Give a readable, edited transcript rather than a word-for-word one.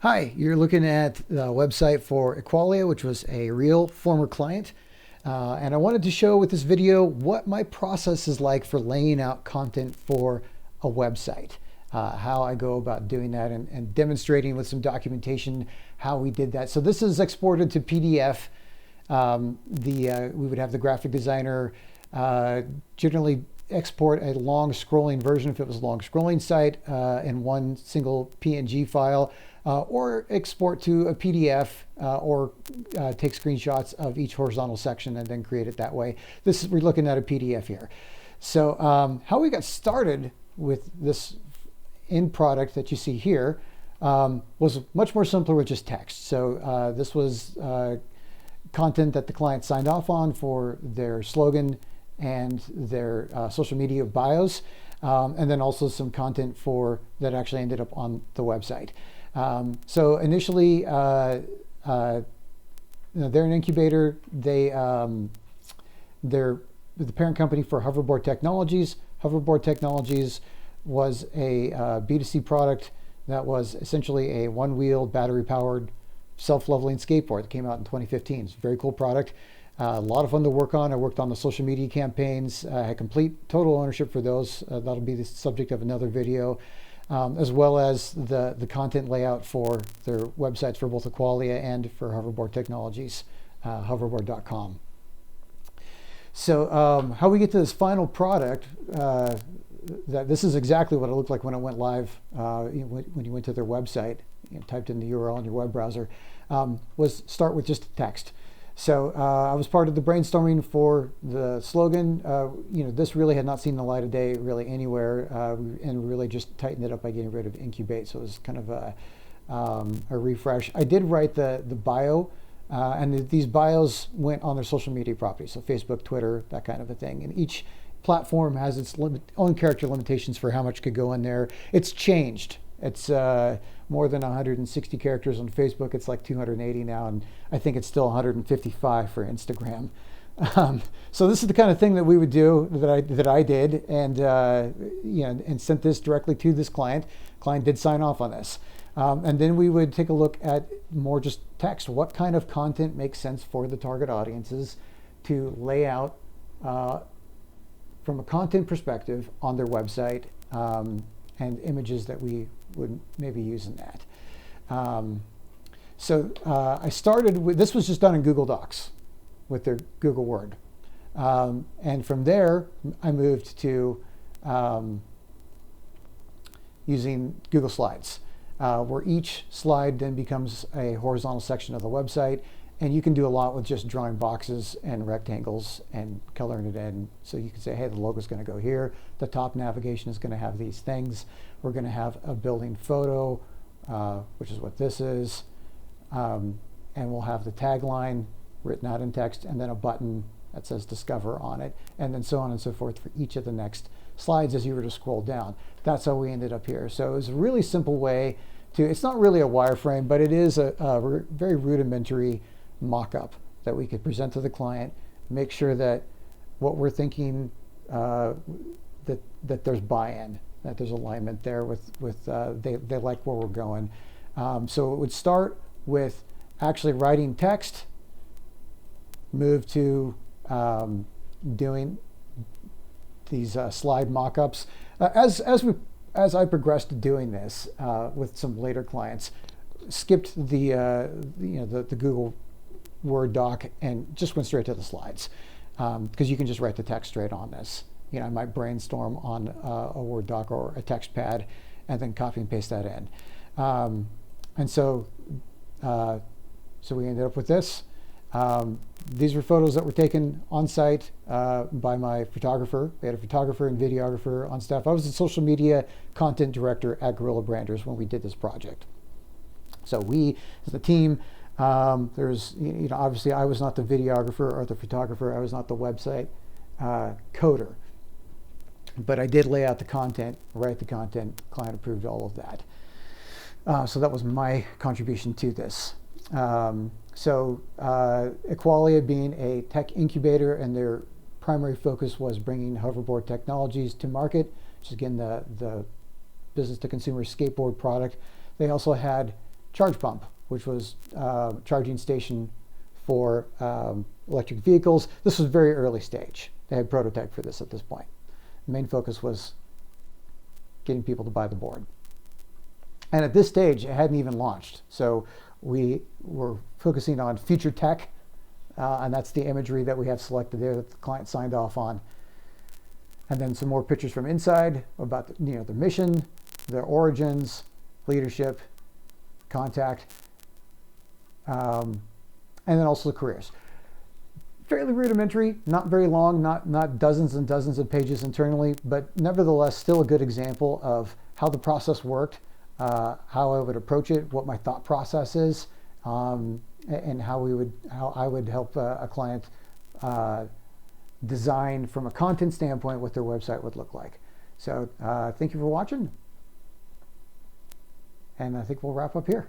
Hi, you're looking at the website for Equalia, which was a real former client. And I wanted to show with this video what my process is like for laying out content for a website, how I go about doing that and demonstrating with some documentation how we did that. So this is exported to PDF. We would have the graphic designer generally export a long scrolling version if it was a long scrolling site in one single PNG file, or export to a PDF, or take screenshots of each horizontal section and then create it that way. We're looking at a PDF here. So how we got started with this end product that you see here was much more simpler with just text. So this was content that the client signed off on for their slogan and their social media bios, and then also some content that actually ended up on the website. So initially, they're an incubator. They're the parent company for Hoverboard Technologies. Hoverboard Technologies was a B2C product that was essentially a one-wheel, battery-powered, self-leveling skateboard that came out in 2015. It's a very cool product. A lot of fun to work on. I worked on the social media campaigns. I had complete total ownership for those. That'll be the subject of another video, as well as the content layout for their websites for both Equalia and for Hoverboard Technologies, hoverboard.com. So how we get to this final product, this is exactly what it looked like when it went live, when you went to their website, typed in the URL in your web browser, was start with just text. So I was part of the brainstorming for the slogan. This really had not seen the light of day really anywhere, and really just tightened it up by getting rid of incubate. So it was kind of a refresh. I did write the bio, and these bios went on their social media properties, so Facebook, Twitter, that kind of a thing. And each platform has its own character limitations for how much could go in there. It's changed. It's more than 160 characters on Facebook. It's like 280 now, and I think it's still 155 for Instagram. So this is the kind of thing that we would do, that I did, and and sent this directly to this client. Client did sign off on this, and then we would take a look at more just text. What kind of content makes sense for the target audiences to lay out from a content perspective on their website, and images that we would maybe use in that. So I started with, this was just done in Google Docs with their Google Word. And from there, I moved to using Google Slides, where each slide then becomes a horizontal section of the website. And you can do a lot with just drawing boxes and rectangles and coloring it in. So you can say, hey, the logo is going to go here. The top navigation is going to have these things. We're going to have a building photo, which is what this is. And we'll have the tagline written out in text, and then a button that says Discover on it, and then so on and so forth for each of the next slides as you were to scroll down. That's how we ended up here. So it was a really simple way it's not really a wireframe, but it is a very rudimentary mock-up that we could present to the client, make sure that what we're thinking, that there's buy-in, that there's alignment there with they like where we're going. So it would start with actually writing text, move to doing these slide mock-ups. As I progressed to doing this with some later clients, skipped the Google Word doc and just went straight to the slides, because you can just write the text straight on this. I might brainstorm on a Word doc or a text pad and then copy and paste that in. And so we ended up with this. These were photos that were taken on site by my photographer. We had a photographer and videographer on staff. I was the social media content director at Guerrilla Branders when we did this project. So we, as the team, there's, obviously I was not the videographer or the photographer. I was not the website coder. But I did lay out the content, write the content, client approved all of that. So that was my contribution to this. Equalia being a tech incubator, and their primary focus was bringing hoverboard technologies to market, which is again the business to consumer skateboard product. They also had charge pump, which was a charging station for electric vehicles. This was very early stage. They had prototype for this at this point. The main focus was getting people to buy the board. And at this stage, it hadn't even launched. So we were focusing on future tech, and that's the imagery that we have selected there that the client signed off on. And then some more pictures from inside about the mission, their origins, leadership, contact, and then also the careers. Fairly rudimentary, not very long, not dozens and dozens of pages internally, but nevertheless still a good example of how the process worked, how I would approach it, what my thought process is, and how I would help a client design from a content standpoint what their website would look like. So thank you for watching, and I think we'll wrap up here.